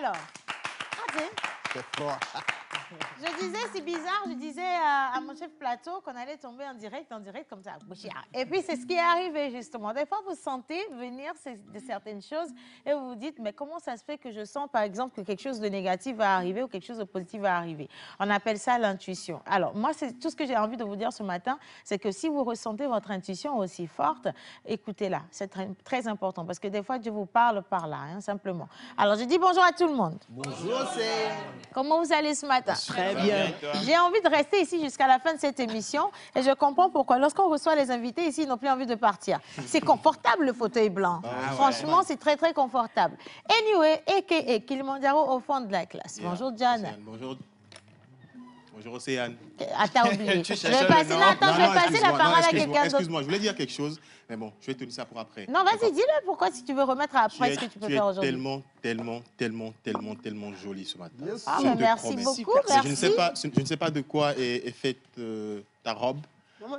Alors, c'est froid. je disais, c'est bizarre, je disais à mon chef plateau qu'on allait tomber en direct comme ça. Et puis, c'est ce qui est arrivé, justement. Des fois, vous sentez venir de certaines choses et vous vous dites, mais comment ça se fait que je sens, par exemple, que quelque chose de négatif va arriver ou quelque chose de positif va arriver? On appelle ça l'intuition. Alors, moi, c'est tout ce que j'ai envie de vous dire ce matin, c'est que si vous ressentez votre intuition aussi forte, écoutez-la. C'est très, très important parce que des fois, Dieu vous parle par là, hein, simplement. Alors, je dis bonjour à tout le monde. Bonjour, c'est... Comment vous allez ce matin? Très bien. J'ai envie de rester ici jusqu'à la fin de cette émission et je comprends pourquoi. Lorsqu'on reçoit les invités ici, ils n'ont plus envie de partir. C'est confortable le fauteuil blanc. Franchement, c'est très très confortable. Anyway, a.k.a. Kilimanjaro au fond de la classe. Bonjour Diane. Bonjour. Bonjour Océane. Ah, t'as oublié. Je vais passer la parole à quelqu'un d'autre. Excuse-moi, je voulais dire quelque chose, mais bon, je vais tenir ça pour après. Non, vas-y, dis-le pourquoi si tu veux remettre après ce que tu peux faire aujourd'hui. tellement jolie ce matin. Ah, mais merci beaucoup, merci. Je ne sais pas de quoi est faite ta robe,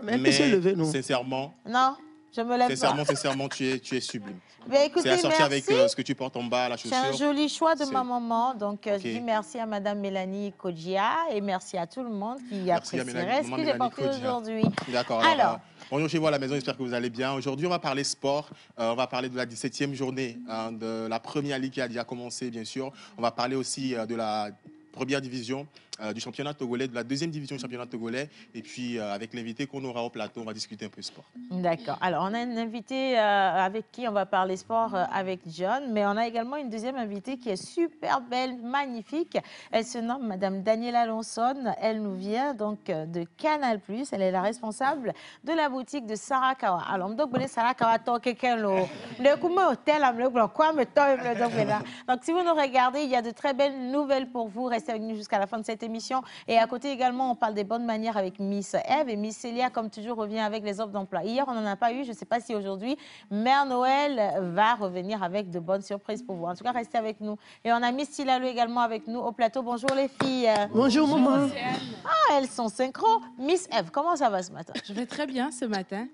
Mais se lever, non? sincèrement, Non, je me lève pas. sincèrement, tu es sublime. Mais écoutez, c'est assorti merci. avec ce que tu portes en bas, la chaussure. C'est un joli choix de ma maman. Donc, Okay. je dis merci à Madame Mélanie Kodjia et merci à tout le monde qui apprécierait ce que j'ai porté aujourd'hui. D'accord. Alors, bonjour chez vous à la maison, j'espère que vous allez bien. Aujourd'hui, on va parler sport. On va parler de la 17e journée de la première ligue qui a déjà commencé, bien sûr. On va parler aussi de la première division du championnat togolais, de la deuxième division du championnat togolais. Et puis, avec l'invité qu'on aura au plateau, on va discuter un peu sport. D'accord. Alors, on a un invité avec qui on va parler sport avec John, mais on a également une deuxième invitée qui est super belle, magnifique. Elle se nomme Madame Daniela Lonson. Elle nous vient donc de Canal+. Elle est la responsable de la boutique de Sarakawa. Alors, donc, Sarakawa, donc, si vous nous regardez, il y a de très belles nouvelles pour vous. Restez avec nous jusqu'à la fin de cette émission. Et à côté également, on parle des bonnes manières avec Miss Eve. Et Miss Célia, comme toujours, revient avec les offres d'emploi. Hier, on n'en a pas eu. Je ne sais pas si aujourd'hui, Mère Noël va revenir avec de bonnes surprises pour vous. En tout cas, restez avec nous. Et on a Miss Tilalo également avec nous au plateau. Bonjour les filles. Bonjour maman. Ah, elles sont synchro. Miss Eve, comment ça va ce matin? Je vais très bien ce matin.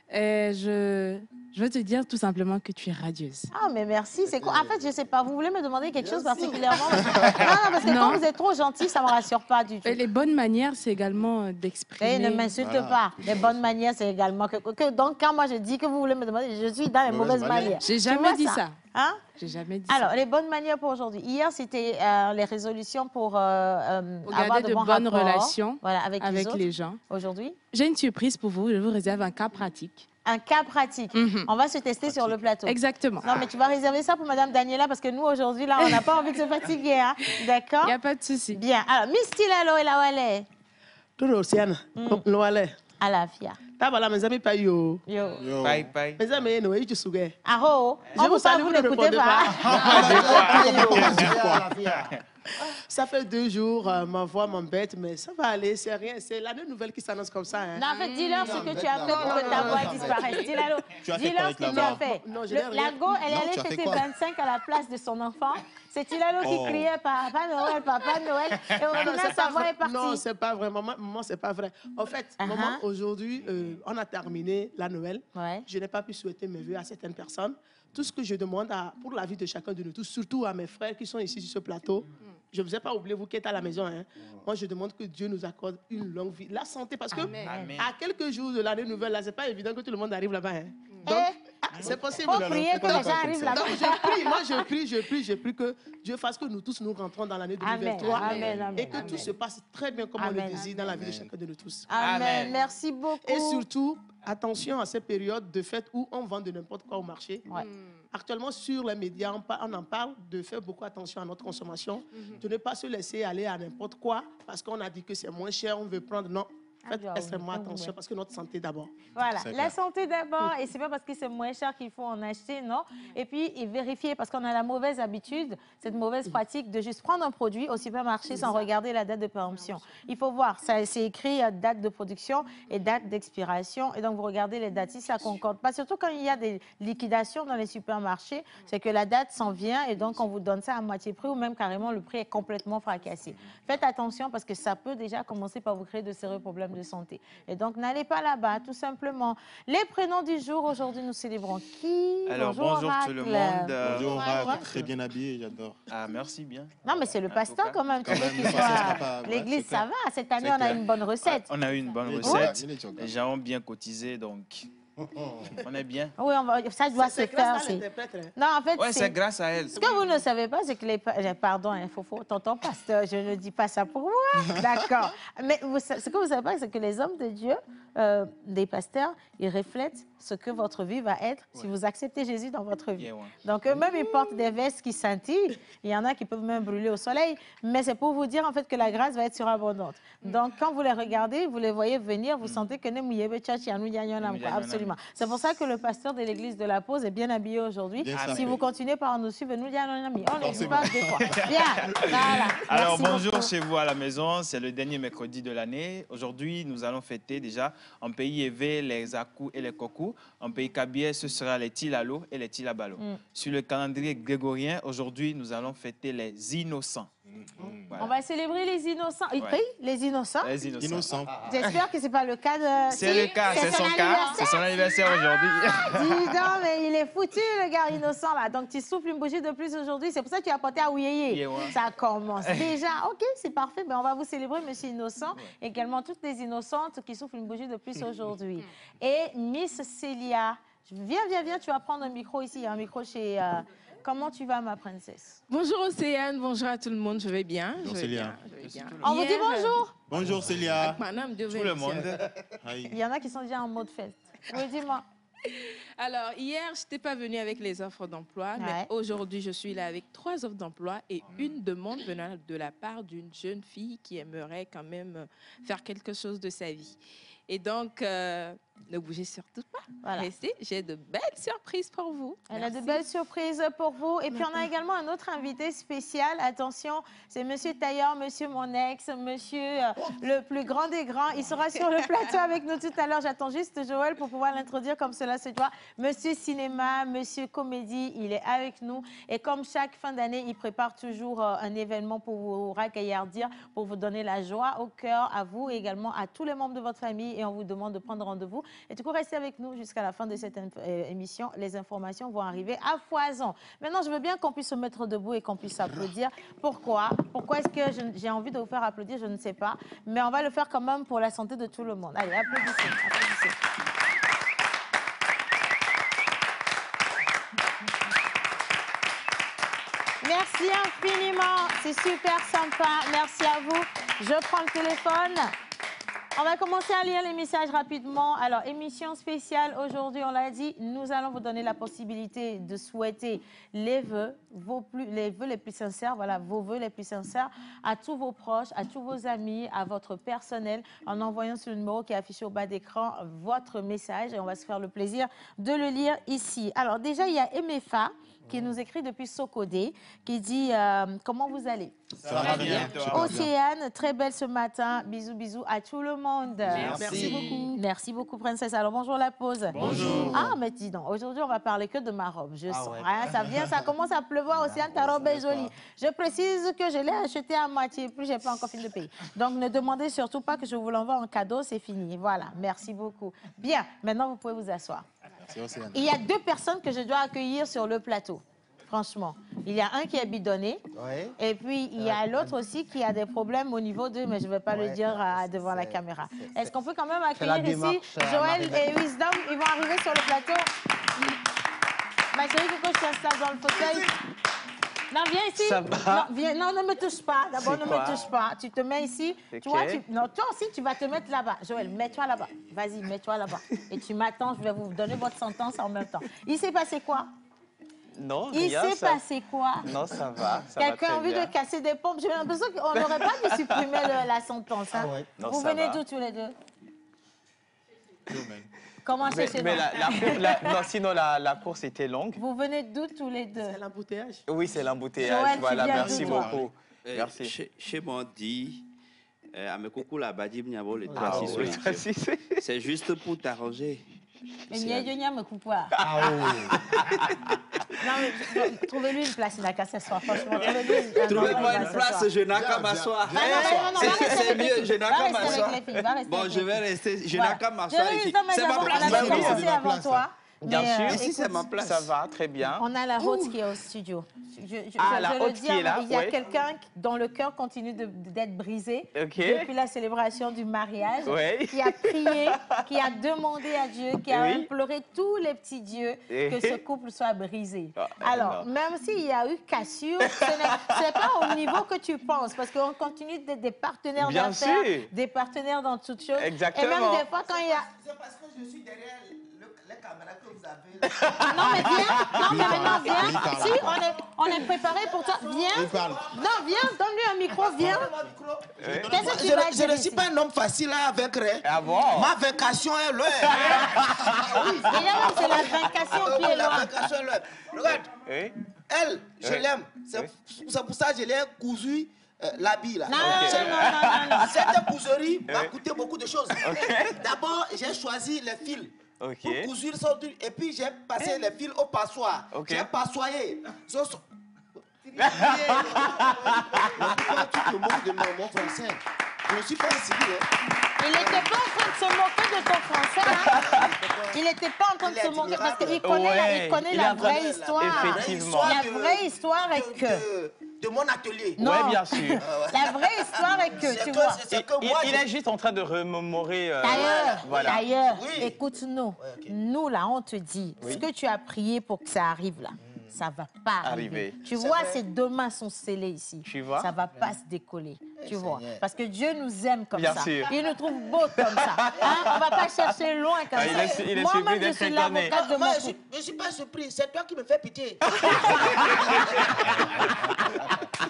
Je veux te dire tout simplement que tu es radieuse. Ah, mais merci. C'est quoi? En fait, je ne sais pas. Vous voulez me demander quelque chose particulièrement? Non, parce que quand vous êtes trop gentil, ça ne me rassure pas du tout. Et les bonnes manières, c'est également d'exprimer... Ne m'insulte pas. Les bonnes manières, c'est également... Donc, quand moi je dis que vous voulez me demander, je suis dans les mauvaises manières. J'ai jamais dit ça. Hein? J'ai jamais dit Alors, ça. les bonnes manières pour aujourd'hui. Hier, c'était les résolutions pour avoir de bonnes relations avec les gens. Aujourd'hui? J'ai une surprise pour vous. Je vous réserve un cas pratique. Un cas pratique. On va se tester sur le plateau. Exactement. Non, mais tu vas réserver ça pour Madame Daniela parce que nous, aujourd'hui, là, on n'a pas envie de se fatiguer. Hein? D'accord? Il n'y a pas de souci. Bien. Alors, Miss Tilalo et la Wale. Tout Océane. Noale. À la FIA. Tabala, mes amis, pas yo. Yo. Bye. Mes amis, Noé, tu sougues. Aho. On vous salue, vous n'écoutez pas. Ça fait 2 jours, ma voix m'embête, mais ça va aller, c'est rien. C'est l'année nouvelle qui s'annonce comme ça. Hein. Non, en fait, dis-leur ce que tu as fait pour que ta voix disparaisse. Dis-leur ce que tu as fait. La go, elle est allée fêter 25 à la place de son enfant. C'est Tilalo qui criait Papa Noël, Papa Noël. Et au final, sa voix est partie. Non, c'est pas vrai. Maman, c'est pas vrai. En fait, maman, aujourd'hui, on a terminé la Noël. Ouais. Je n'ai pas pu souhaiter mes vœux à certaines personnes. Tout ce que je demande pour la vie de chacun de nous tous, surtout à mes frères qui sont ici sur ce plateau, je ne vous ai pas oublié, vous qui êtes à la maison. Hein. Moi, je demande que Dieu nous accorde une longue vie. La santé, parce que à quelques jours de l'année nouvelle, là, ce n'est pas évident que tout le monde arrive là-bas. Hein. Donc, c'est possible. Faut prier que les gens arrivent là-bas. Je prie que Dieu fasse que nous tous nous rentrons dans l'année 2023 et que tout se passe très bien comme on le désire dans la vie de chacun de nous tous. Amen. Merci beaucoup. Et surtout, attention à ces périodes de fête où on vend de n'importe quoi au marché. Actuellement, sur les médias, on en parle de faire beaucoup attention à notre consommation, de ne pas se laisser aller à n'importe quoi parce qu'on a dit que c'est moins cher, on veut prendre. Non. Faites extrêmement attention parce que notre santé d'abord. Voilà, la santé d'abord. Et c'est pas parce que c'est moins cher qu'il faut en acheter, non. Et puis, vérifier parce qu'on a la mauvaise habitude, cette mauvaise pratique de juste prendre un produit au supermarché sans regarder la date de péremption. Il faut voir, c'est écrit date de production et date d'expiration. Et donc, vous regardez les dates si ça concorde pas. Surtout quand il y a des liquidations dans les supermarchés, c'est que la date s'en vient et donc on vous donne ça à moitié prix ou même carrément le prix est complètement fracassé. Faites attention parce que ça peut déjà commencer par vous créer de sérieux problèmes de santé. Et donc, n'allez pas là-bas, tout simplement. Les prénoms du jour, aujourd'hui, nous célébrons qui? Alors, bonjour tout le monde. Bonjour, Oracle, très bien habillé, j'adore. Ah, merci bien. Non, mais c'est le pasteur quand même. Tu veux qu'il le pasteur sera pas- soit... ouais, L'église, c'est clair. ça va. Cette année, C'est on a clair. une bonne recette. On a eu une bonne Il est recette. choquant, il est choquant. Les gens ont bien cotisé, donc on est bien. Oui, ça doit se C'est faire. grâce à c'est- l'interprète. Hein. Non, en fait, Ouais, c'est grâce à elle. Ce que vous ne savez pas, c'est que les... Pardon, Fofo, tonton pasteur, je ne dis pas ça pour moi. D'accord. Mais ce que vous ne savez pas, c'est que les hommes de Dieu, des pasteurs, ils reflètent ce que votre vie va être si vous acceptez Jésus dans votre vie. Yeah, ouais. Donc, eux-mêmes, ils portent des vestes qui scintillent. Il y en a qui peuvent même brûler au soleil. Mais c'est pour vous dire, en fait, que la grâce va être surabondante. Donc, quand vous les regardez, vous les voyez venir, vous sentez que absolument. C'est pour ça que le pasteur de l'église de la Pause est bien habillé aujourd'hui. Bien Si sapé. vous continuez par nous suivre, nous on les Forcément. passe des fois. Bien, voilà. Alors, Merci bonjour beaucoup. chez vous à la maison. C'est le dernier mercredi de l'année. Aujourd'hui, nous allons fêter déjà en pays Evé les Akou et les Kokou. En pays Kabier, ce sera les Tilalo et les Tilabalo. Sur le calendrier grégorien, aujourd'hui, nous allons fêter les innocents. Voilà. On va célébrer les innocents. Ouais. Oui, les innocents. Les innocents. Innocent. J'espère que ce n'est pas le cas de... C'est Si, le cas, c'est son cas. anniversaire. C'est son anniversaire aujourd'hui. Dis donc, mais il est foutu, le gars innocent, là. Donc, tu souffles une bougie de plus aujourd'hui. C'est pour ça que tu as porté à Ouyeye. Yeah, ouais. Ça commence déjà. OK, c'est parfait. Ben, on va vous célébrer, monsieur Innocent. Également, toutes les innocentes qui soufflent une bougie de plus aujourd'hui. Et Miss Célia, viens, tu vas prendre un micro ici. Il y a un micro chez... Comment tu vas, ma princesse? Bonjour Océane, bonjour à tout le monde, je vais bien. Bonjour, je vais Célia. bien, je vais bien. On vous dit Hier, bonjour. Bonjour Célia. Madame de Tout le monde. Aïe. Il y en a qui sont déjà en mode fête. Oui, dis-moi. Alors, hier, je n'étais pas venue avec les offres d'emploi, Ouais. mais aujourd'hui, je suis là avec 3 offres d'emploi et une demande venant de la part d'une jeune fille qui aimerait quand même faire quelque chose de sa vie. Et donc, ne bougez surtout pas. Voilà. Restez, j'ai de belles surprises pour vous. Elle a de Merci. belles surprises pour vous. Et puis, on a également un autre invité spécial. Attention, c'est Monsieur Tailleur, Monsieur mon ex, Monsieur le plus grand des grands. Il sera sur le plateau avec nous tout à l'heure. J'attends juste Joël pour pouvoir l'introduire comme cela se doit. Monsieur Cinéma, Monsieur Comédie, il est avec nous. Et comme chaque fin d'année, il prépare toujours un événement pour vous ragaillardir, pour vous donner la joie au cœur, à vous et également à tous les membres de votre famille. Et on vous demande de prendre rendez-vous. Et du coup, restez avec nous jusqu'à la fin de cette émission. Les informations vont arriver à foison. Maintenant, je veux bien qu'on puisse se mettre debout et qu'on puisse applaudir. Pourquoi? Pourquoi est-ce que j'ai envie de vous faire applaudir? Je ne sais pas. Mais on va le faire quand même pour la santé de tout le monde. Allez, applaudissez. Applaudissez. Merci infiniment. C'est super sympa. Merci à vous. Je prends le téléphone. On va commencer à lire les messages rapidement. Alors, émission spéciale aujourd'hui, on l'a dit, nous allons vous donner la possibilité de souhaiter les vœux, les vœux les plus sincères, voilà, vos vœux les plus sincères à tous vos proches, à tous vos amis, à votre personnel, en envoyant sur le numéro qui est affiché au bas d'écran votre message et on va se faire le plaisir de le lire ici. Alors, déjà, il y a Emefa qui nous écrit depuis Sokodé, qui dit comment vous allez? Ça va bien. Océane, très belle ce matin. Bisous, bisous à tout le monde. Merci beaucoup. Merci beaucoup, princesse. Alors, bonjour la pause. Bonjour. Ah, mais dis donc, aujourd'hui, on va parler que de ma robe. Je sens. ouais. Hein, ça vient, ça commence à pleuvoir. Océane, ta robe est jolie. Je précise que je l'ai achetée à moitié, puis je n'ai pas encore fini de payer. Donc, ne demandez surtout pas que je vous l'envoie en cadeau, c'est fini. Voilà, merci beaucoup. Bien, maintenant, vous pouvez vous asseoir. Merci Océane. Il y a 2 personnes que je dois accueillir sur le plateau. Franchement, il y a un qui est bidonné Ouais. et puis il y a l'autre aussi qui a des problèmes au niveau de, mais je ne vais pas le Ouais, dire devant la c'est- caméra. c'est- Est-ce qu'on peut quand même la accueillir ici démarche, Joël Marie-Belle. et Wisdom? Ils vont arriver sur le plateau. Ma chérie, il faut que je t'installe dans le fauteuil. Non, viens ici. Ça va? Non, viens, non, ne me touche pas. D'abord, C'est ne quoi? me touche pas. Tu te mets ici. Ok. Tu vois, non, toi aussi, tu vas te mettre là-bas. Joël, mets-toi là-bas. Vas-y, mets-toi là-bas. Et tu m'attends, je vais vous donner votre sentence en même temps. Il s'est passé quoi? Non, Il rien, s'est ça... passé quoi? Non, ça va. Ça Quelqu'un va a très envie bien. de casser des pompes? J'ai l'impression qu'on n'aurait pas dû supprimer la sentence. Hein. Non, Vous ça venez va. d'où tous les deux? Domaine. Comment c'est chez Mais nous? non, sinon, la course était longue. Vous venez d'où tous les deux? C'est l'embouteillage. Oui, c'est l'embouteillage. Joël, tu Voilà, viens merci d'où, toi? beaucoup. Merci. Chez moi, dit, à mes coucou la badi le Ah, 3-6 oui, solidaire. si, si. C'est juste pour t'arranger. Mais il y a me coupe. Non, mais trouvez-lui une place, il n'a qu'à s'asseoir. Franchement, Trouvez-moi une place, je n'ai qu'à m'asseoir. C'est mieux, je n'ai qu'à m'asseoir. Bon, je vais rester, je n'ai qu'à m'asseoir ici. C'est ma place. On a commencé avant toi. Bien sûr. Ici, c'est ma place. Ça va, très bien. On a la hôte qui est au studio. La je le hôte dis, qui est là, il y a ouais. quelqu'un dont le cœur continue d'être brisé Ok. depuis la célébration du mariage, Ouais. qui a prié, qui a demandé à Dieu, qui a Oui. imploré tous les petits dieux que ce couple soit brisé. Alors, même s'il y a eu cassure, ce n'est pas au niveau que tu penses, parce qu'on continue d'être des partenaires Bien d'affaires, sûr. des partenaires dans toutes choses. Exactement. Et même des fois, quand il y a... C'est parce que je suis derrière les caméras que vous avez. Non, mais viens. Non, mais maintenant, Il viens. parle. Si, on est préparé pour toi. Viens. Il parle. Non, viens, donne-lui un micro, viens. Qu'est-ce que tu vas Je dire ne ici? suis pas un homme facile à vaincre. Ah bon? Ma vaincation est loin. Déjà, même, c'est la vaincation qui est La loin. vaincation est loin. Regarde, Oui. elle, je Oui. l'aime. C'est pour ça que je l'ai cousu l'habit. Là. Non, non. Cette couserie m'a coûté beaucoup de choses. D'abord, j'ai choisi les fils. Ok. Pour cousure son truc. Et puis j'ai passé les fils au passoire. Ok. J'ai passoyé. Pourquoi tu te moques de mon français? Je ne suis pas un civil. Il n'était pas en train de se moquer de ton français. Hein. Il n'était pas en train de se moquer parce qu'il connaît, Ouais, il connaît il la est en train vraie de- histoire. Effectivement. La vraie histoire est que... De mon atelier. Non. Oui, bien sûr. La vraie histoire est que, tu vois... C'est que moi, Il est juste en train de remémorer. D'ailleurs, Oui. écoute-nous. ok. Nous, là, on te dit, ce que tu as prié pour que ça arrive, là, ça va pas arriver. Arriver. Tu vois, ces deux mains sont scellées ici. Tu vois? Ça va pas se décoller. Tu vois? Seigneur. Parce que Dieu nous aime comme Bien ça. sûr. Il nous trouve beaux comme ça. Hein? On va pas chercher loin comme Il ça. est Moi-même, surpris je d'être suis incarné. l'avocate de moi, mon je couple. ne suis pas surpris. C'est toi qui me fais pitié.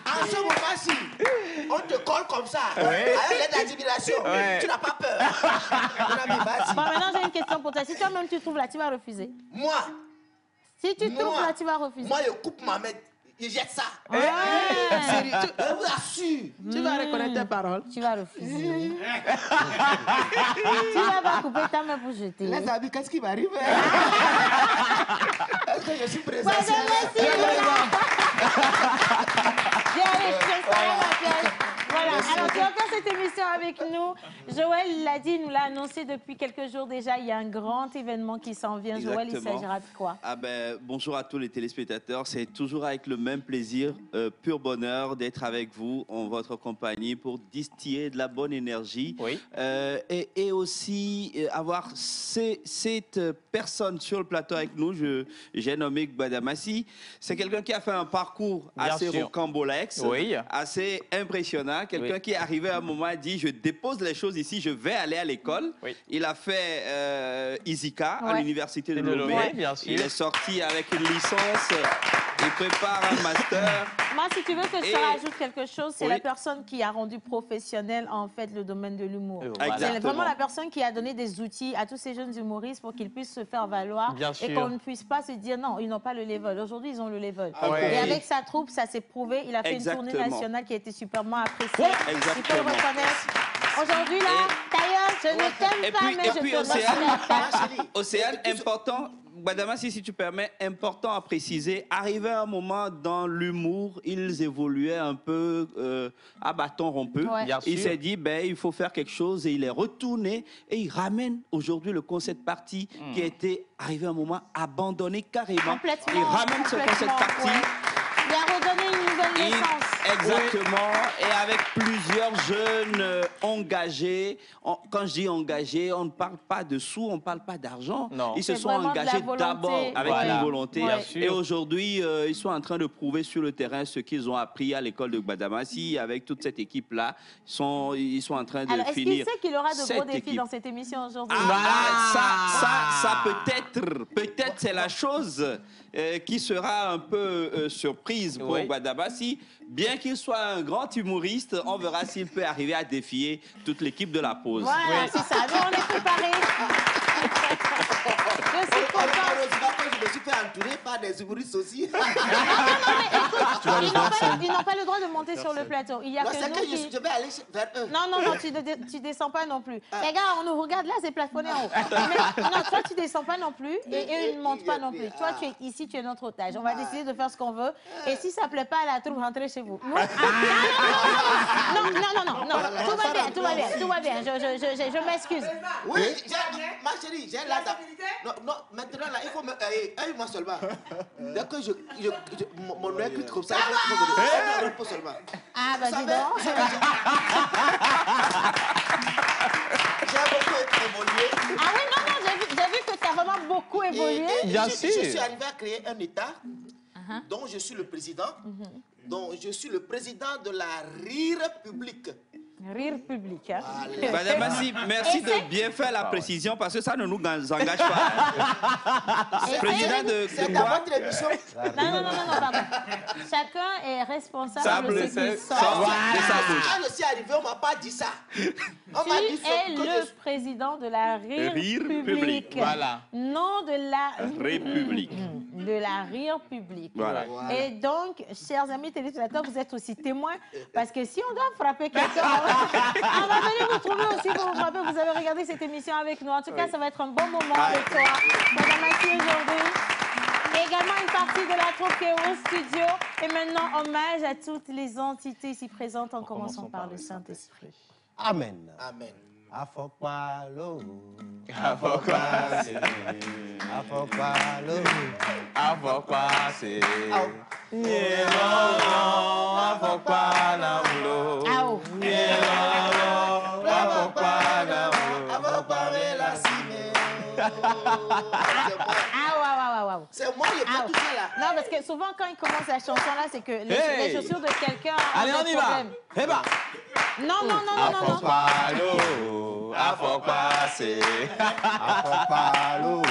En ce moment-ci, on te colle comme ça. Avec l'aide d'admiration. Ouais. Tu n'as pas peur. Mon ami, vas-y. Bon, maintenant, j'ai une question pour toi. Si toi-même tu trouves là, tu vas refuser. Moi, Si tu trouves là, tu vas refuser. moi, je coupe ma main. Je jette ça. Ouais. Je vous assure. Tu vas reconnaître tes paroles. Tu vas refuser. Tu vas pas couper ta main pour jeter. Les amis, qu'est-ce qui m'arrive? Est-ce que je suis présent? Ouais, merci, voilà, alors tu vas faire cette émission avec nous. Joël l'a dit, il nous l'a annoncé depuis quelques jours déjà. Il y a un grand événement qui s'en vient. Joël, il Exactement. s'agira de quoi? Ah ben, bonjour à tous les téléspectateurs. C'est toujours avec le même plaisir, pur bonheur d'être avec vous en votre compagnie pour distiller de la bonne énergie. Oui. Et aussi avoir cette personne sur le plateau avec nous. J'ai nommé Gbadamassi. C'est quelqu'un qui a fait un parcours Bien assez sûr. rocambolesque, Oui. assez impressionnant. Quelqu'un Oui. qui est arrivé à un moment et dit, je dépose les choses ici, je vais aller à l'école. Oui. Il a fait ISICA à Ouais. l'université de De Lomé. Lomé, bien sûr. Il est sorti avec une licence. Il prépare un master. Moi, si tu veux que je Et- te rajoute quelque chose, c'est Oui. la personne qui a rendu professionnel, en fait, le domaine de l'humour. Voilà. C'est Exactement. vraiment la personne qui a donné des outils à tous ces jeunes humoristes pour qu'ils puissent se faire valoir Bien et sûr. qu'on ne puisse pas se dire non, ils n'ont pas le level. Aujourd'hui, ils ont le level. ouais. Et avec sa troupe, ça s'est prouvé. Il a fait une tournée Exactement. nationale qui a été superbement appréciée. Il faut le Exactement. reconnaître. Aujourd'hui, là, d'ailleurs, je ne t'aime pas, mais je te respecte. Océane, important. Gbadamassi, si tu permets, important à préciser, arrivé à un moment dans l'humour, ils évoluaient un peu à bâton rompu. Ouais. Bien Il sûr. s'est dit, ben, il faut faire quelque chose et il est retourné et il ramène aujourd'hui le concept party qui a été, arrivé à un moment, abandonné carrément. Complètement. Il ramène ce concept complètement, party. ouais. Il a redonné une nouvelle Et- naissance. Exactement. Et avec plusieurs jeunes engagés. Quand je dis engagés, on ne parle pas de sous, on ne parle pas d'argent. Non. Ils se C'est sont vraiment de la engagés volonté. d'abord avec Voilà. une volonté. Bien sûr. Et aujourd'hui, ils sont en train de prouver sur le terrain ce qu'ils ont appris à l'école de Gbadamassi. Avec toute cette équipe-là, ils sont en train de Alors, est-ce qu'il finir. sait qu'il aura de gros cette défis équipe. dans cette émission aujourd'hui? Ça peut-être c'est la chose qui sera un peu surprise pour Oui. Gbadamassi. Bien qu'il soit un grand humoriste, on verra s'il peut arriver à défier toute l'équipe de la pause. Voilà, c'est ça. Nous, on est préparés. suis contente. Je me suis fait entourer par des humoristes aussi. Non, mais écoute, ils n'ont pas le droit de monter sur le plateau. Il y a Non, que c'est nous que qui... je vais aller vers eux. Non, tu descends pas non plus. Les gars, on nous regarde là, c'est plafonné en haut. Mais, non, toi, tu descends pas non plus et eux, ils ne montent pas non plus. Toi, tu es ici, tu es notre otage. On va décider de faire ce qu'on veut. Et si ça ne plaît pas à la troupe, rentrez chez vous. Nous, non. Tout va bien. Je m'excuse. Oui, ma chérie, j'ai là. Non, maintenant, là, il faut me. Moi seulement. Dès que mon oeil quitte comme ça, il faut me repos seulement. Ah, bah dis donc. J'ai beaucoup évolué. Ah oui, non, j'ai vu que tu as vraiment beaucoup évolué. Je suis arrivé à créer un État dont je suis le président. Donc, je suis le président de la Rire publique. Rire public. Hein. Madame Massi, merci de bien faire la précision parce que ça ne nous engage pas. Président de C'est quoi? à votre émission. Non, pardon. Chacun est responsable de ce qu'il sort. Quand je suis arrivé, on ne m'a pas dit ça. On m'a dit Tu es le président de la Rire publique. Voilà. Non de la République. De la Rire publique. Voilà. Et donc, chers amis téléspectateurs, vous êtes aussi témoins parce que si on doit frapper quelqu'un, on va venir vous trouver aussi pour vous frapper. Vous avez regardé cette émission avec nous. En tout cas, ça va être un bon moment avec toi. Madame Massi aujourd'hui. Également une partie de la troupe qui est au studio. Et maintenant, hommage à toutes les entités ici présentes en commençant par le Saint-Esprit. Amen. Amen. Afokpalo. Afokpase. Afokpalo. Afokpase. Yelolo, afokpanamulo. Ao. Yelolo, afokpanamulo. Afokpamela sime. C'est moi, il est pas tout ça là. Non, parce que souvent, quand il commence la chanson là, c'est que les chaussures de quelqu'un ont Allez, on des y va. problèmes. Eh ben. Non. Afokpalo, afokpase. Afokpalo.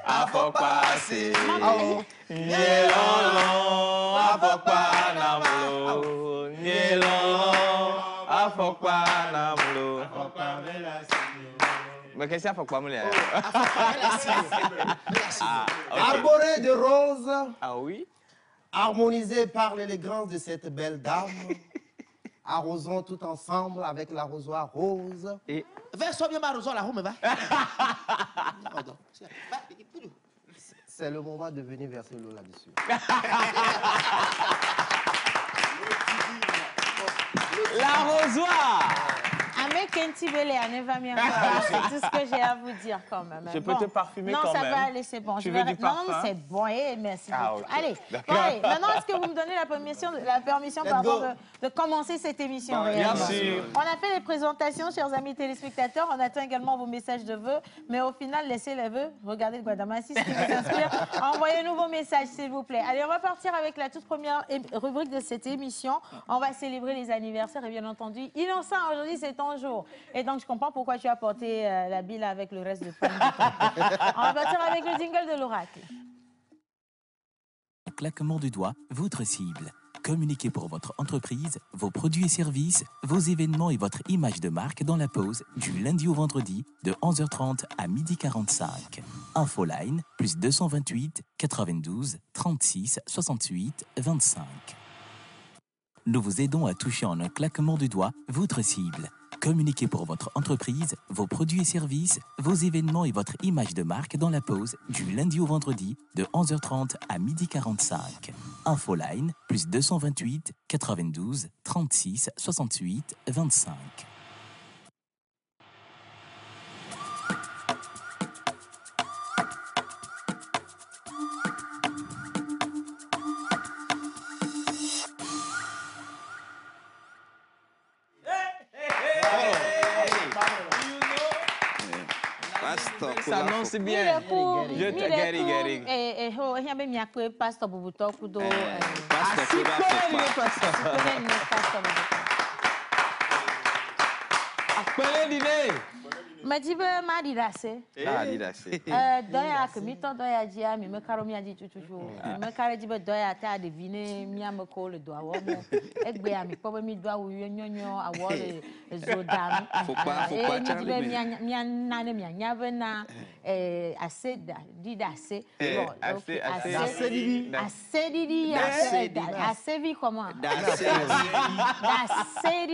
Afokpase. Yelolo, afokpanamulo. Yelolo, afokpanamulo. Mais qu'est-ce que c'est afokpanamulo? Arboré de roses. Ah oui? Harmonisé par l'élégance de cette belle dame. Arrosons tout ensemble avec l'arrosoir rose. Et... Verse bien ma arrosoir là, où me va? C'est le moment de venir verser l'eau là-dessus. L'arrosoir! Avec Kentibele, c'est tout ce que j'ai à vous dire quand même. Je peux te parfumer quand même. Non, ça va aller, c'est bon. Tu veux du parfum? Non, c'est bon, merci beaucoup. Ok. Allez, maintenant, est-ce que vous me donnez la permission de commencer cette émission réellement? Bien sûr. On a fait les présentations, chers amis téléspectateurs. On attend également vos messages de vœux. Mais au final, laissez les vœux. Regardez le Guadamassi, ce qui vous inspire. Envoyez-nous vos messages, s'il vous plaît. Allez, on va partir avec la toute première rubrique de cette émission. On va célébrer les anniversaires et bien entendu, Innocent, aujourd'hui, c'est ton jour. Et donc, je comprends pourquoi tu as porté la bille avec le reste de pommes. On va partir avec le jingle de l'oracle. Claquement du doigt, votre cible. Communiquez pour votre entreprise, vos produits et services, vos événements et votre image de marque dans la pause du lundi au vendredi de 11h30 à 12h45. Infoline, plus 228 92 36 68 25. Nous vous aidons à toucher en un claquement du doigt votre cible. Communiquez pour votre entreprise, vos produits et services, vos événements et votre image de marque dans la pause du lundi au vendredi de 11h30 à 12h45. Infoline, plus 228 92 36 68 25. Ça annonce bien. Je te guéris. Pasteur Boubouto, Kudo. Madibe Madirase. Doya Kamito Doya Dia, mi me karo mi adi tutuju. Me karo dibe Doya ta devine mi ameko le do awo mo. Egbe ami pobe mi do awu nyonyo awo le zodam. Faut pas mi dibe mi anane mi anyave na assez dit d'assez. Assez vie comment? Assez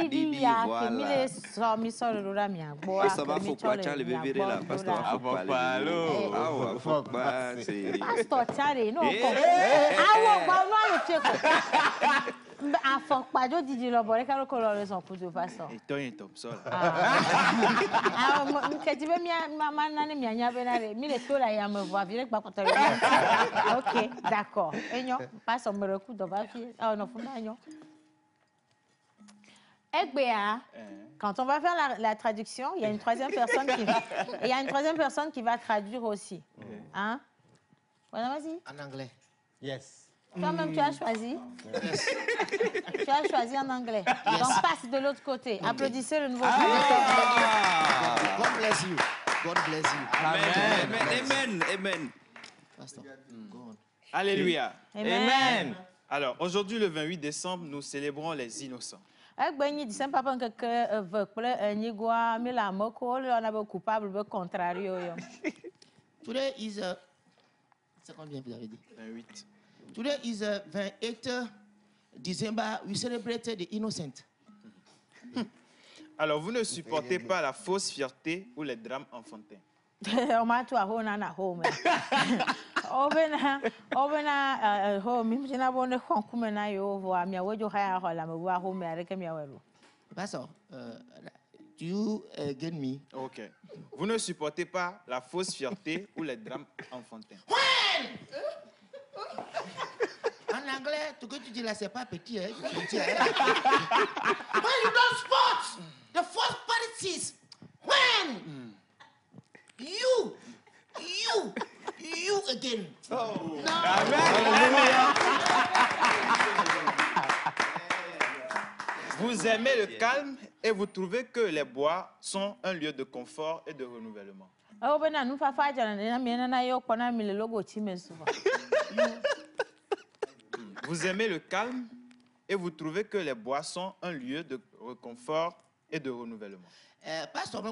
dit ya que mille somi solo rura mi agbo. Ça va faut pas le bébé là parce que faut pas le. Faut pas c'est. Pastor Charlie no ko. Awo pa no le cheko. Afọkpajo didi lọ bọrẹ kálọ kọ lọ rẹ sàn kudu pastor. Ètò yẹn top sọ la. Nkẹtí bẹ mi máa nání mi ànyá bẹ náà rẹ mi lè tó la yà mẹ vọ àbí rẹ gba kọtọ rẹ. Ok, d'accord. Enyo pastor mẹrẹ kú dọba fi ọ̀nà fún náà yan. Egbea, quand on va faire la traduction, il y a une troisième personne qui va traduire aussi. Hein? Voilà, vas-y. En anglais. Yes. Toi-même, tu as choisi. Yes. Tu as choisi en anglais. Yes. Donc, passe de l'autre côté. Okay. Applaudissez le nouveau traducteur. God bless you. God bless you. Amen. Amen. Amen. Pastor, go on. Alléluia. Amen. Amen. Alors, aujourd'hui, le 28 décembre, nous célébrons les innocents. Today is c'est combien vous avez dit? 28. Today is 28 December. We celebrate the innocent. Alors, vous ne supportez pas la fausse fierté ou les drames enfantins. Pastor, do you get me? Ok. Vous ne supportez pas la fausse fierté ou les drames enfantins. En anglais, tout ce que tu dis là, c'est pas petit. Hein? When you don't sport, the first part is when you again. Oh. No. Vous aimez le calme et vous trouvez que les bois sont un lieu de confort et de renouvellement. Vous aimez le calme et vous trouvez que les bois sont un lieu de confort et de renouvellement. Pastor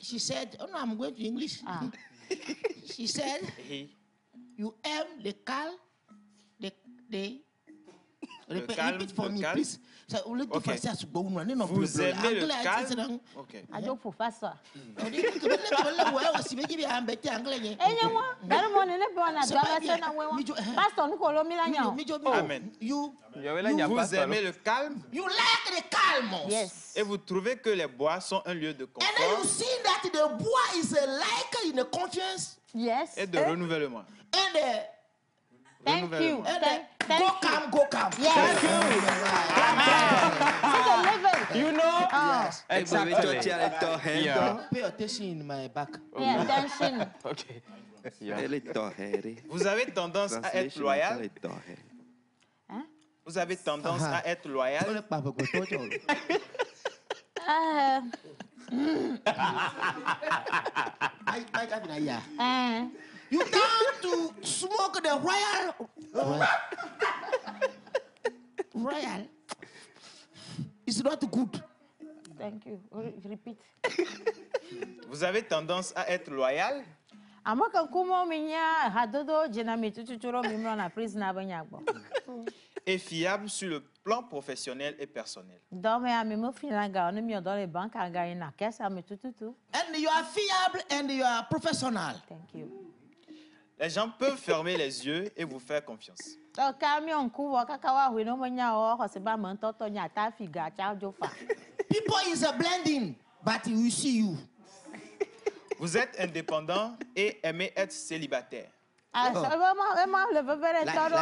she said, oh no, I'm going to English. She said, you aim the calm, repeat for me, please. Vous aimez le calme. Ok. Amen. Vous aimez le calme. You like the calm. Yes. Et vous trouvez que les bois sont un lieu de confort. And then you see that the bois is like in the confiance. Yes. Et de renouvellement. And thank you. Go calm. Yes. Thank you. You know? Yes. Exactly. Yeah. Pay attention in my back. Pay attention. Okay. Vous avez tendance à être loyal. Hein? Vous avez tendance à être loyal. You down to smoke the royal. It's not good. Thank you. Repeat. Vous avez tendance à être loyal. Et fiable sur le plan professionnel et personnel. And you are fiable and you are professional. Thank you. Les gens peuvent fermer les yeux et vous faire confiance. People is a blending, but we see you. Vous êtes indépendant et aimez être célibataire. That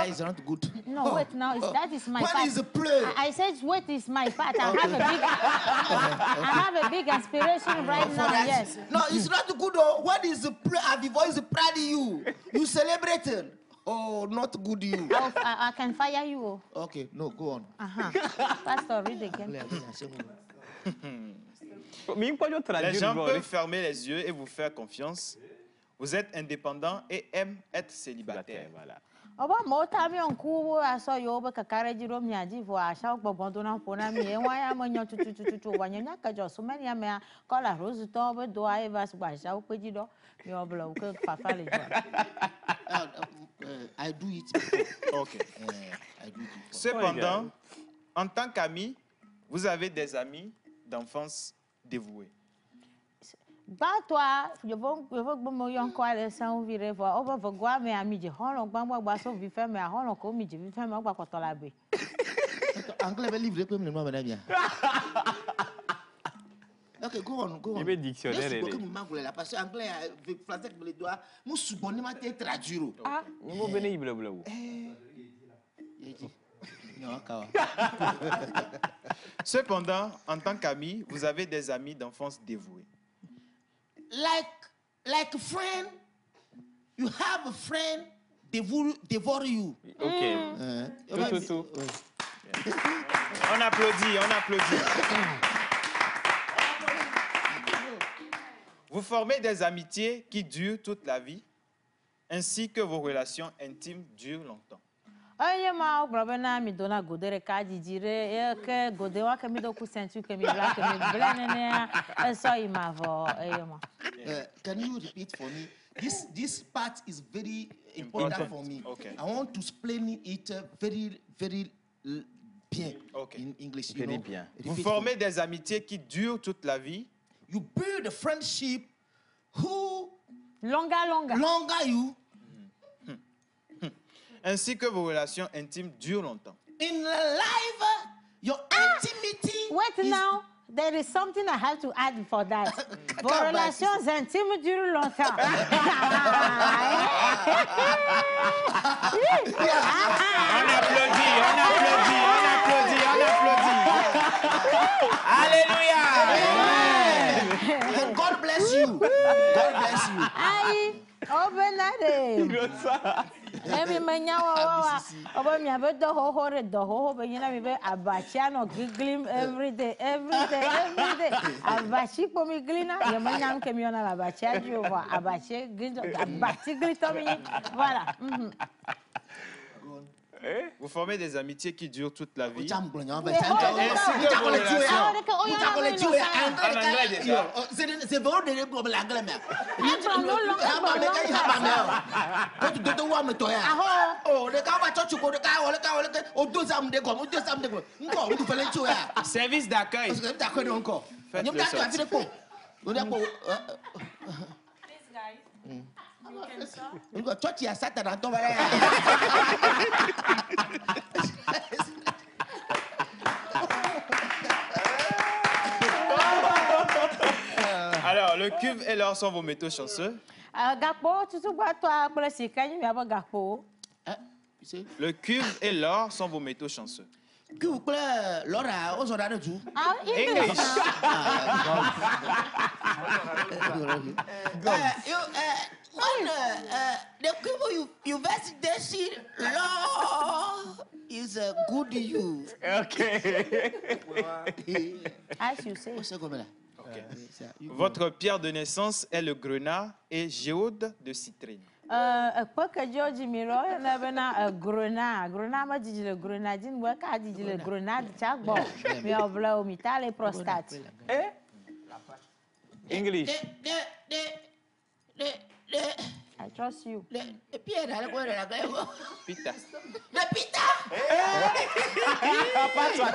is not good. No, wait, now that is my What part. is the play? I said, wait, is my part. I have a big aspiration right now. Yes. No, it's not good. Oh. What is the play? The voice proud of you. You celebrated. Oh, not good you. I can fire you. Okay, no, go on. Pastor, read again. Les gens peuvent fermer les yeux et vous faire confiance. Vous êtes indépendant et aiment être célibataire. Voilà. Oba mota mi onku aso yo be kakare jiro mi aji vo asha gbogbo do na pona mi e wa ya mo yan tutu wa nya ka jo so meni ya me ko la rose to be do ai va gba sha o pe jido mi oblo o ke fafa le jo. I do it before. OK. I do it before. Cependant, en tant qu'ami, vous avez des amis d'enfance dévoués. Ba toi, je veux mo yon ko ale san vi revo. O ba vogwa me ami je hon gba so vi fe me hon ko mi je vi fe me gba ko to la be. Anglais va livrer comme le moi bien. Ok, go on. Il veut dictionnaire. Il faut que parce que anglais, français, que les doigts, moi, souvent, je vais traduire. Ah, il faut venir, Cependant, en tant qu'ami, vous avez des amis d'enfance dévoués. Like a friend, you have a friend devour you. Ok. Tout. On applaudit. Vous formez des amitiés qui durent toute la vie, ainsi que vos relations intimes durent longtemps. Aye ma ogbo na mi dona godere ka jijire e ke gode wa ke mi do ku sentu ke mi bla ke mi bla nene e so imavo ma. Can you repeat for me? This part is very important for me. Okay. I want to explain it very bien in English. Very bien. Vous formez des amitiés qui durent toute la vie. You build a friendship who longer you. Ainsi que vos relations intimes durent longtemps. In life, your intimity. Wait now. There is something I have to add for that. Vos relations intimes durent longtemps. On applaudit. Alléluia. God bless you. Aïe, obenade. Emi menya wa. Oba mi abe do ho be nyina mi be abachi no giggling every day. Abachi po mi glina, ye menya nke mi ona abachi ajuva, abachi glito mi. Voilà. Vous formez des amitiés qui durent toute la vie. C'est service d'accueil. Toi, tu as ça dans ton Alors, le cuve et l'or sont vos métaux chanceux. Le cuve et l'or sont vos métaux chanceux. English. The people you visit, they see law is good to you. Okay. As you say. Okay. Votre pierre de naissance est le grenat et géode de citrine. Porque George Miro na bena grenat ma dijile grenadine wa ka dijile grenade chakbo mi obla o mitale prostate. English. I trust you. Pita. Pas toi,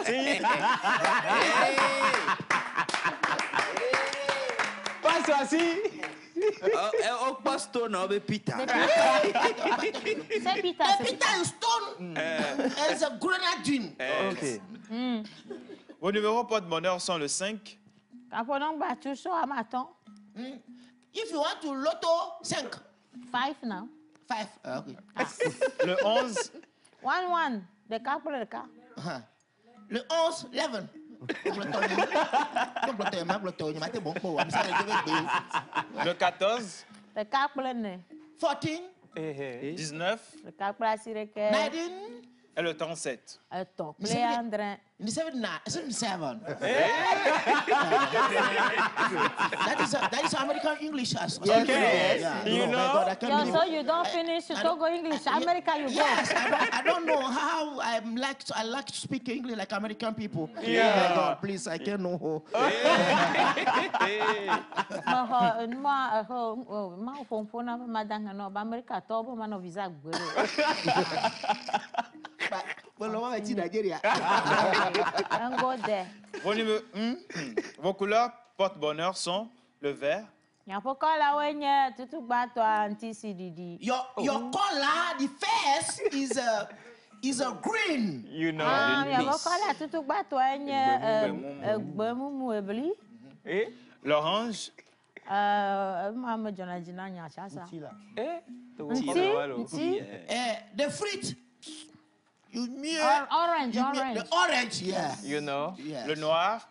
Pas toi, Au posto no be pita. C'est pita. Pita and stone as a grenadine. Okay. Vos numéros porte-bonheur sont le 5. Kapodong ba tu so amaton. If you want to lotto 5. 5 now. 5. Okay. Le 11. 1. De ka pour le ka. Le 11, 11. Le 14. Le ka pour le 14. 19. Le ka pour assurer que 19. Et le 37. Attends, Léandre. In the 77. That is American English as well. Okay. Yeah, You know? my God, I can't believe So it. you don't finish Togo English, America you go. Yes, I don't know how I like to speak English like American people. Yeah. Oh my God, please, I can't know. America tobo mano visa gbero. Well, on va Nigeria. And go there. Vos couleurs porte-bonheur sont le vert, Nyapokola wenye tutu bato anti CDD. Your color, the face is a green. You know. Nyapokola tutu bato wenye gbemumu ebli. l'orange, Mama Jona Jina Nyachasa. The fruit. Orange. The orange, yeah. You know. Yes. le noir,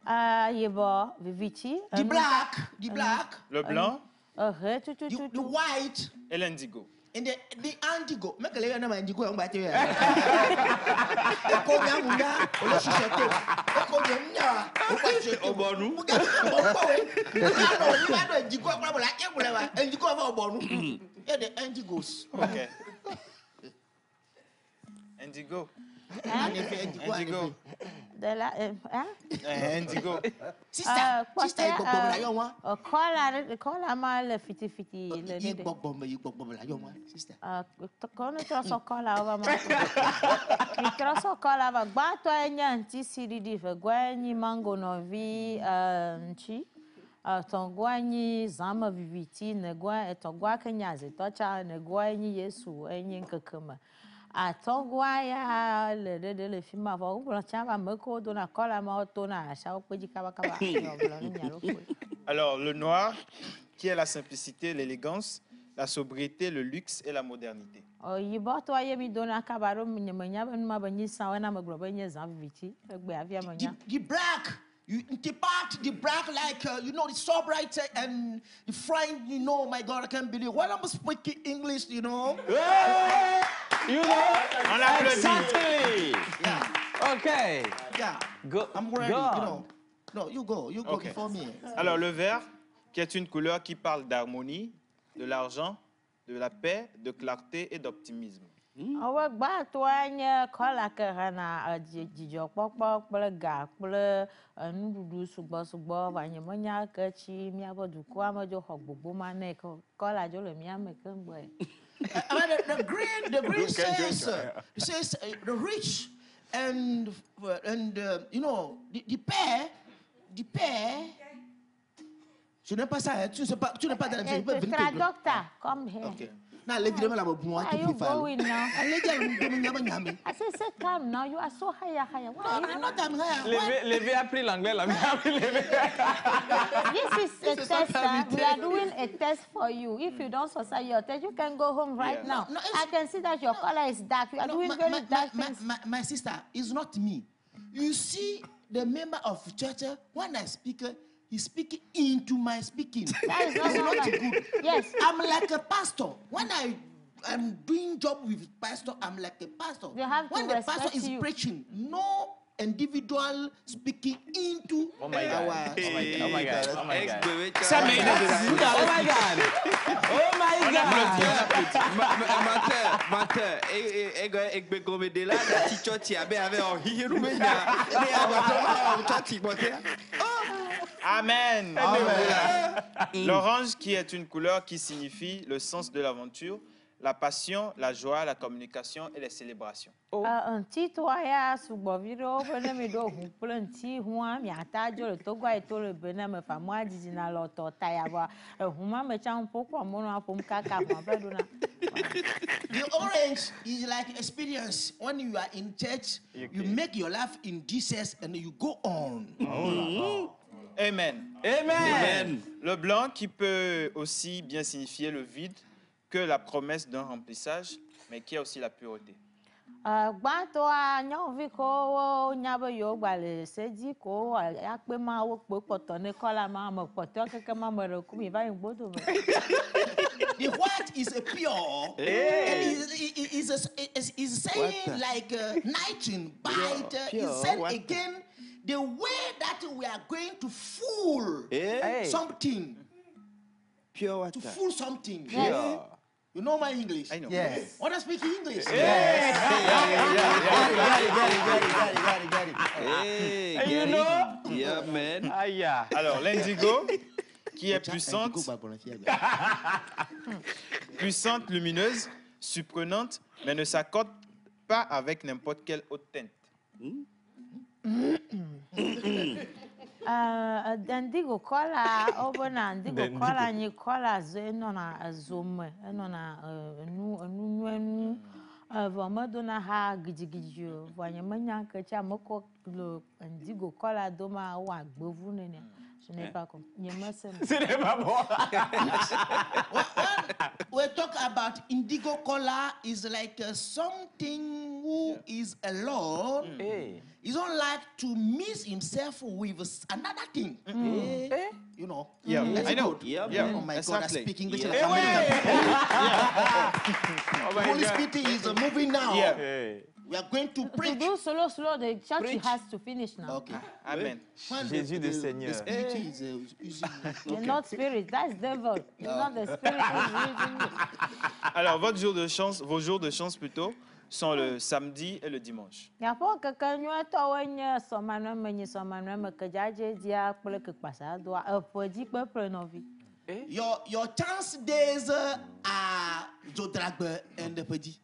Yebo Viviti. The black. le blanc The white. et l'indigo. And the indigo. Make a little indigo. The indigos. Ok. Indigo. Indigo. De la, Indigo. Sister, Kola mal fiti. Kono troso kola over ma. Mi troso kola va gbato enya nti siridi fe gwanyi mango novi nchi. Tongwanyi zama viviti ne gwa tongwa kenyaze tocha ne gwanyi Yesu enyi nkekema. Atongwaya le film avant ou chama meko dona kola ma tona sha peji kaba. Alors, le noir, qui est la simplicité, l'élégance, la sobriété, le luxe et la modernité. Yibo to aye mi dona kabaro mnyemanya ma banyi sawa na magloba nye zan viviti egbe avia manya. The black. The black, like, the sobriety and the frying, my God, I can't believe. When I'm speaking English, You know. On l'applaudit. Exactly. Yeah. Okay. Yeah. Go. I'm ready, Go. No, you go Okay. before me. Alors, le vert, qui est une couleur qui parle d'harmonie, de l'argent, de la paix, de clarté et d'optimisme. Awa gba to anye kola kerana jijo pokpo kple ga kple nududu sugbo vanye monya kechi miabo duko amojo xɔ gbogbo ma ne kola jo le mia me ke ngbe. The green says the rich and the pair. Je n'ai pas ça, hein. Tu n'es pas dans la vie. Doctor, come here. Okay. Now, let me where are you going now? I said, come now. You are so higher. Why are you not higher? Levé a appris l'anglais, la mère a appris levé. This is a test. We are doing a test for you. If you don't succeed your test, you can go home right now. No, I can see that your color is dark. You are doing very dark things. My sister, it's not me. You see, the member of church, when I speak, he's speaking into my speaking. That is not good. Yes. I'm like a pastor. When I'm doing job with pastor, I'm like a pastor. They have when to the pastor is you. preaching, no individual speaking into Oh my God. our... Oh my God. Oh my God. Ça m'a Oh my God. Oh my Amen. L'orange, qui est une couleur qui signifie le sens de l'aventure, la passion, la joie, la communication et les célébrations. Anti toya sugboviro bene mi do hu planti huwa mi atajo le togwa eto le bene me fa mwa dizina lo to taya ba huma me cha un poco amono apom kaka mo beduna. The orange is like experience. When you are in church, you make your life in Jesus and you go on. Amen. Amen. Le blanc, qui peut aussi bien signifier le vide que la promesse d'un remplissage, mais qui a aussi la pureté. Gbãtɔ a nyɔnuvi ko nya be yewo gba le se dzi ko akpe ma wo kpo kpɔtɔ ne kɔla ma ame kpɔtɔ keke ma me ɖe ku mi va yi gbodo me. The white is a pure. And is saying like nitrogen, but is said again the way that we are going to fool something. Pure water. To fool something. Pure. You know my English? I know. Yes. Want to speak English? Yes. Hey, you know? Yeah, man. Alors, l'indigo, qui est puissante, puissante, lumineuse, surprenante, mais ne s'accorde pas avec n'importe quelle autre teinte. Indigo kola, obona indigo kola ni kola ze nona zome, nona nu vama dona ha gidi voye manya que tia moko le indigo kola doma wa gbevu nene. Ce n'est pas comme. Ce n'est pas bon. We talk about indigo color is like something who is alone. He don't like to mix himself with another thing. You know. Yeah, That's I know. good. Yeah, Oh my God, I exactly. speak English Yeah. like American. Oh my Holy God. Spirit is moving now. Yeah. We are going to preach. Do slow, the church has to finish now. Okay. Amen. Jésus le Seigneur. The spirit is using. You're not spirit, that's devil. You're not the spirit who's using you. Alors, vos jours de chance plutôt, sont le samedi et le dimanche. Ya po keke nyuatɔ woe nye sɔmanɔme nye sɔmanɔme ke dzadze dia kple ke kpasa doa eƒe dzi kpekple nɔvi. Your chance days are Zodragbe and the Pedi.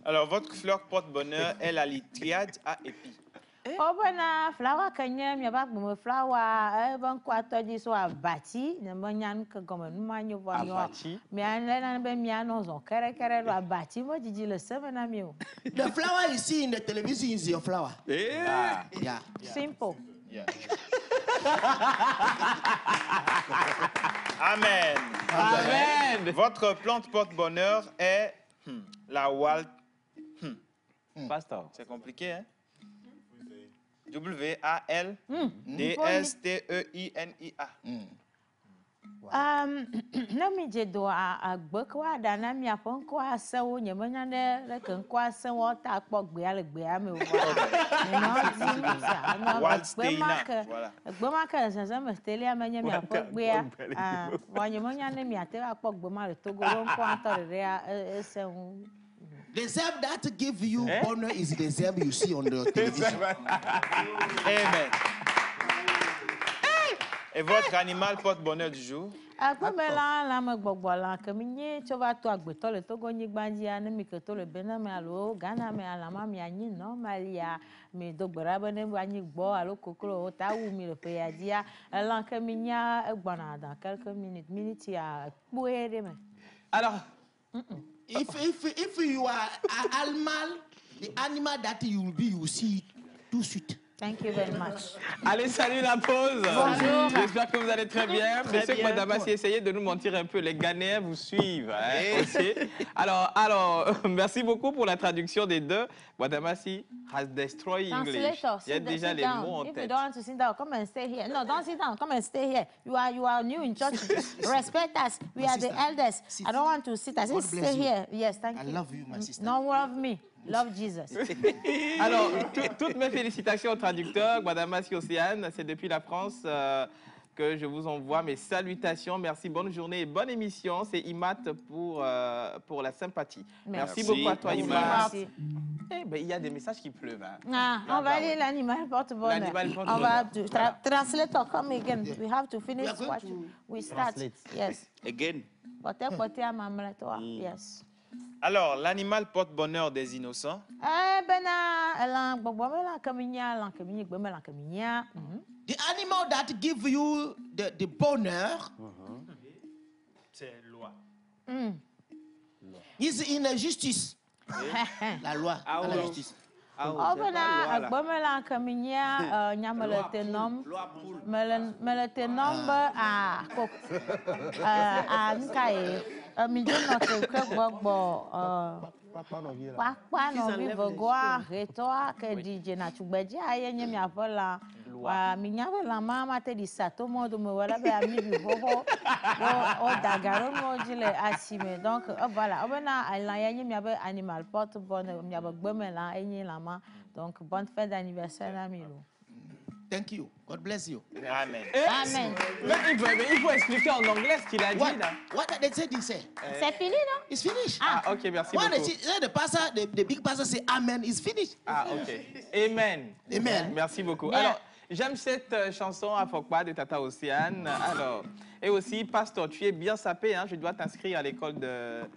Alors, votre fleur porte-bonheur est la lithiade à épis. Obena flawa ke nye miaba gbeme flawa ebe ŋkɔatɔ dzi so abati ne menya nu ke gɔme nu ma nyo vɔ nyo mialena be mianɔ zɔ kɛrɛkɛrɛ ɖo abati me dzidzi le seme na mi o. The flower you see in the television is your flower. Yeah. Simple. Yeah. Amen. Amen. Votre plante porte-bonheur est la Walt. Pasteur. C'est compliqué, hein? W-A-L-D-S-T-E-I-N-I-A. Ne mi dze do agbe ke woaɖa na miaƒe ŋkɔ asewo nye menya ɖe leke ŋkɔ asewo ta kpɔ gbea le gbea me o. Gbe ma ke le zezem Stelia menye miaƒe gbea. Vɔ nye menya ne miate akpɔ gbe ma le Togo wo ŋkɔ ŋutɔ ɖeɖea ese ŋu. The herb that give you honor is the herb you see on the television. Amen. Et votre animal porte-bonheur du jour? Akpemela lame gbɔgbɔ la ke mi nye tso va to agbetɔ le Togonyigba dzia ne mi ke to le Benin me alo Ghana me alama mi anyi normalia mi do gbe ɖa be ne anyi gbɔ alo koklo ta wu mi le ƒe ya dzia elã ke mi nya egbɔna dans quelques minutes ya kpoe ɖe me. Alors. If you are an animal, the animal that you will be, you will see it tout de suite. Thank you very much. Allez, salut la pause. Bonjour. J'espère que vous allez très bien. Très Monsieur bien. Madame Assi, essayez de nous mentir un peu. Les Ghanéens vous suivent. Hein, aussi. Alors, merci beaucoup pour la traduction des deux. Madame Assi has destroyed English. Translator, Il y a déjà les mots en If you tête. don't want to sit down, come and stay here. No, don't sit down. Come and stay here. You are new in church. Respect us. We are the elders. I don't want to sit. I say stay here. Yes, thank you. I love you, my sister. No love me. Love Jesus. Alors, toutes mes félicitations au traducteur, Madame Assi Océane. C'est depuis la France que je vous envoie mes salutations. Merci, bonne journée et bonne émission. C'est Imat pour la sympathie. Merci beaucoup à toi, Imat. Eh ben, il y a des messages qui pleuvent. Hein. On va aller l'animal porte-bonheur. L'animal On porte-bonheur. va translator come again. We have to finish We are going what to we start. translate. Yes. Again. Yes. Alors, l'animal porte-bonheur des innocents. The animal that give you the bonheur C'est loi. is in a justice. La loi, la justice. Obena agbomela kaminya nyamele tenom mele tenom be a nkai milieu de notre cœur, Papa novi vogoa retoa que DJ na chugbeji ayenye mi avola wa minyawe la mama te di sato modo me wala be ami bi bobo o dagaro mo jile asime donc voilà obena ala yenye mi abe animal porte bonne mi abe gbeme la enye la ma donc bonne fête d'anniversaire à Milo. Thank you. God bless you. Amen. Amen. Mais il faut expliquer en anglais ce qu'il a dit là. What did they say? C'est fini, non? It's finished. Ah, ok, merci When beaucoup. the pastor, the big pastor say Amen, it's finished. Ah, ok. Amen. Amen. Merci beaucoup. Bien. Alors, j'aime cette chanson à Fokpa de Tata Océane. Alors, et aussi, pasteur, tu es bien sapé, hein? Je dois t'inscrire à l'école de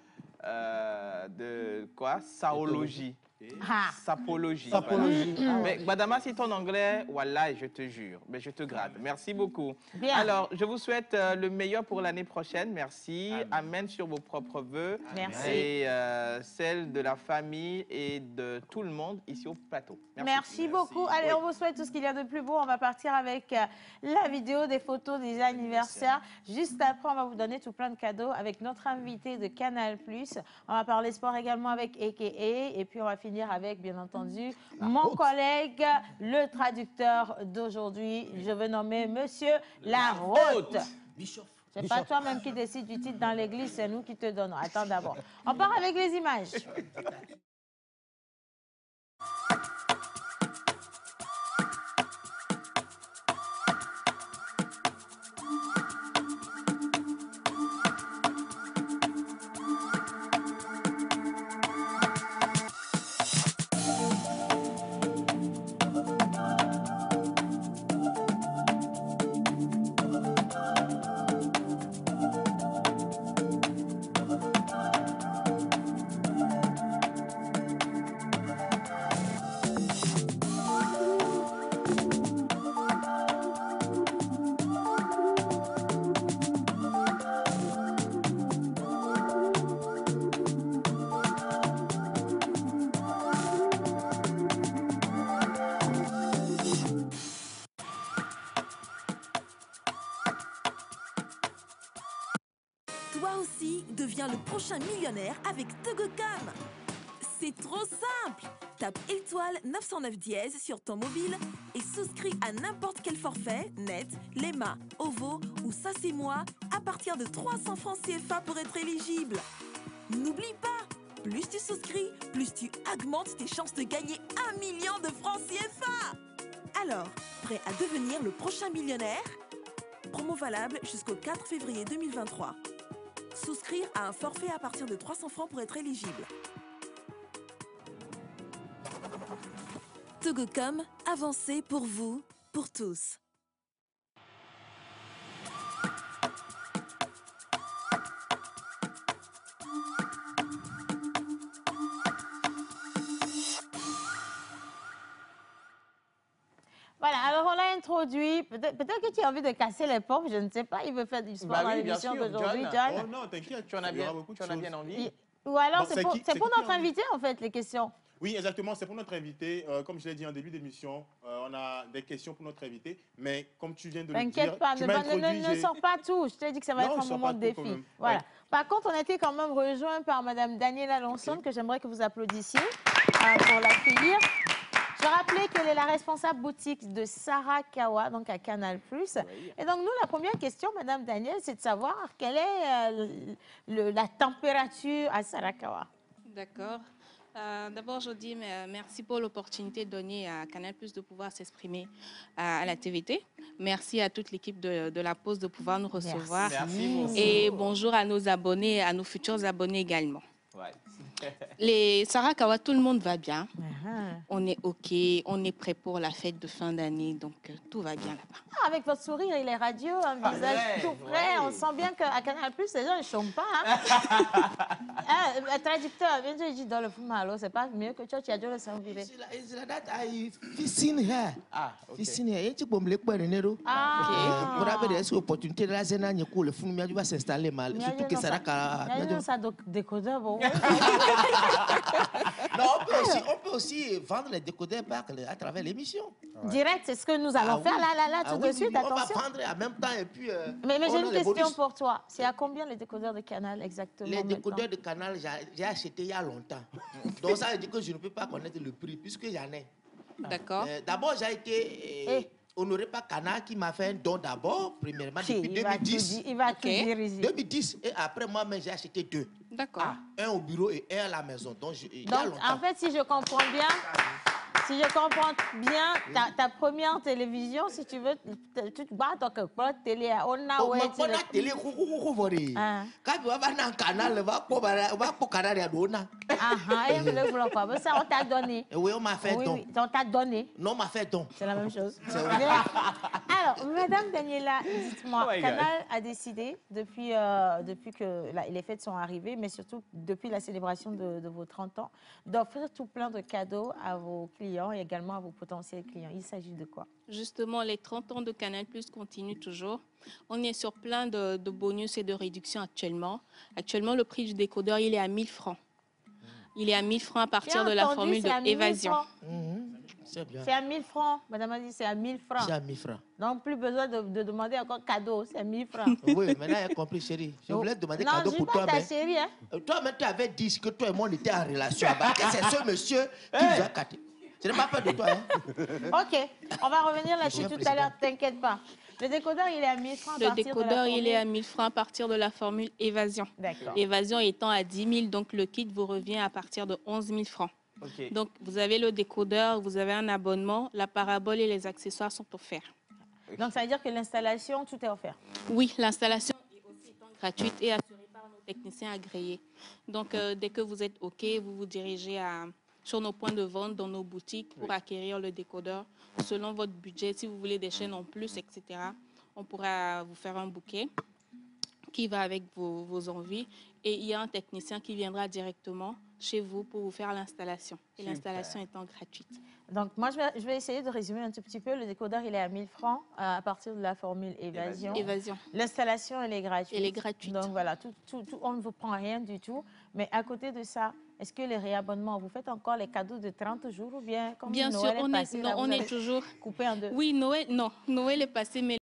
quoi? Saologie. Ah. Sapologie. Sapologie. Voilà. Mais Madama, si ton anglais, voilà, je te jure, mais je te grade. Merci beaucoup. Bien. Alors, je vous souhaite le meilleur pour l'année prochaine. Merci. Amen sur vos propres vœux. Merci. Et celle de la famille et de tout le monde ici au plateau. Merci beaucoup. Allez, on vous souhaite tout ce qu'il y a de plus beau. On va partir avec la vidéo des photos des anniversaires. Juste après, on va vous donner tout plein de cadeaux avec notre invité de Canal+. On va parler sport également avec AKA. Et puis, on va finir avec, bien entendu, mon collègue, le traducteur d'aujourd'hui. Je veux nommer Monsieur Larote. C'est pas toi-même qui décide du titre dans l'église, c'est nous qui te donnons. Attends d'abord. On part avec les images. Toi aussi, deviens le prochain millionnaire avec Togocom. C'est trop simple. Tape étoile 909 dièse sur ton mobile et souscris à n'importe quel forfait, net, Lema, OVO ou Ça c'est moi à partir de 300 francs CFA pour être éligible. N'oublie pas, plus tu souscris, plus tu augmentes tes chances de gagner 1 million de francs CFA. Alors, prêt à devenir le prochain millionnaire? Promo valable jusqu'au 4 février 2023. Souscrire à un forfait à partir de 300 francs pour être éligible. Togocom, avancez pour vous, pour tous. Voilà, alors on l'a introduit. Peut-être que tu as envie de casser les pompes, je ne sais pas. Il veut faire du sport dans l'émission d'aujourd'hui, John. Oh non, t'inquiète, Tu en as bien envie. Ou alors, Bon, c'est pour notre invité, en fait, les questions. Oui, exactement, c'est pour notre invité. Comme je l'ai dit en début d'émission, on a des questions pour notre invité. Mais comme tu viens de le dire, T'inquiète pas, ne sors pas tout. Je t'ai dit que ça va être un moment de défi. Voilà. Ouais. Par contre, on a été quand même rejoint par Mme Daniela Lonson, que j'aimerais que vous applaudissiez pour l'accueillir. Je rappelais qu'elle est la responsable boutique de Sarakawa, donc à Canal+. Oui. Et donc, nous, la première question, Mme Danielle, c'est de savoir quelle est la température à Sarakawa. D'accord. D'abord, je dis merci pour l'opportunité donnée à Canal+ de pouvoir s'exprimer à la TVT. Merci à toute l'équipe de la Pause de pouvoir nous recevoir. Merci. Et bonjour à nos abonnés, à nos futurs abonnés également. Ouais. Les Sarakawa, tout le monde va bien. On est OK, on est prêt pour la fête de fin d'année, donc tout va bien là-bas. Ah, avec votre sourire, il est radieux, un visage tout frais. On sent bien qu'à Canal+, les gens ne chantent pas. Hein? Traducteur, bien sûr, il dit dans le film, alors c'est pas mieux que tu as dû le servir. It's like that I fixing her. Ah, ok. Fixing her. Tu peux me le faire nero. Pour avoir des opportunités là, c'est n'importe quoi. Le film, il va s'installer mal. Surtout que Sarakawa. Il y a ça décodeur, bon. vous Non, on peut aussi vendre les décodeurs à travers l'émission. Direct, c'est ce que nous allons faire là, tout de suite, attention. On va vendre en même temps et puis... Mais j'ai une question pour toi. C'est à combien les décodeurs de Canal exactement? Les décodeurs de Canal, j'ai acheté il y a longtemps. Donc ça veut dire que je ne peux pas connaître le prix puisque j'en ai. D'accord. D'abord, j'ai été honoré par Canal qui m'a fait un don d'abord, premièrement, depuis 2010. Il va tout dire ici. 2010. Et après, moi-même, j'ai acheté 2. D'accord. Un au bureau et un à la maison. Donc, en fait, si je comprends bien, ta première télévision, si tu veux, tu te bats dans quelque part, télé, on a ouais, télé, quand tu vas dans un canal, on va pour canal et on ça, on t'a donné. Oui, on m'a fait don. Oui, on t'a donné. Non, on m'a fait don. C'est la même chose. Alors, Madame Daniela, dites-moi, Canal a décidé, depuis que les fêtes sont arrivées, mais surtout depuis la célébration de vos 30 ans, d'offrir tout plein de cadeaux à vos clients et également à vos potentiels clients. Il s'agit de quoi? Justement, les 30 ans de Canal+ continuent toujours. On est sur plein de bonus et de réductions actuellement. Actuellement, le prix du décodeur, il est à 1000 francs. Il est à 1000 francs à partir de la formule d'évasion. C'est bien. C'est à 1000 francs. Madame a dit c'est à 1000 francs. C'est à 1000 francs. Donc, plus besoin de demander encore cadeau. C'est à 1000 francs. Oui, maintenant, elle a compris, chérie. Je voulais te demander cadeau pour toi. Non, je ne dis pas ta chérie. Hein? Toi-même, tu avais dit que toi et moi, on était en relation. C'est ce monsieur qui nous a capté. Je n'ai pas peur de toi. Hein? OK. On va revenir là-dessus tout à l'heure. T'inquiète pas. Le décodeur, il est à 1000 francs à partir de la formule. Le décodeur, il est à 1000 francs à partir de la formule évasion. D'accord. Évasion étant à 10 000, donc le kit vous revient à partir de 11 000 francs. Okay. Donc, vous avez le décodeur, vous avez un abonnement, la parabole et les accessoires sont offerts. Donc, ça veut dire que l'installation, tout est offert? Oui, l'installation est aussi gratuite et assurée par nos techniciens agréés. Donc, dès que vous êtes OK, vous vous dirigez sur nos points de vente, dans nos boutiques pour acquérir le décodeur. Selon votre budget, si vous voulez des chaînes en plus, etc., on pourra vous faire un bouquet qui va avec vos envies. Et il y a un technicien qui viendra directement chez vous pour vous faire l'installation. Et l'installation étant gratuite. Donc, moi, je vais essayer de résumer un tout petit peu. Le décodeur, il est à 1000 francs à partir de la formule évasion. L'installation, elle est gratuite. Elle est gratuite. Donc, voilà, on ne vous prend rien du tout. Mais à côté de ça, est-ce que les réabonnements, vous faites encore les cadeaux de 30 jours ou bien comme bien Noël sûr, est passé, on est toujours coupé en deux? Oui, Noël est passé, mais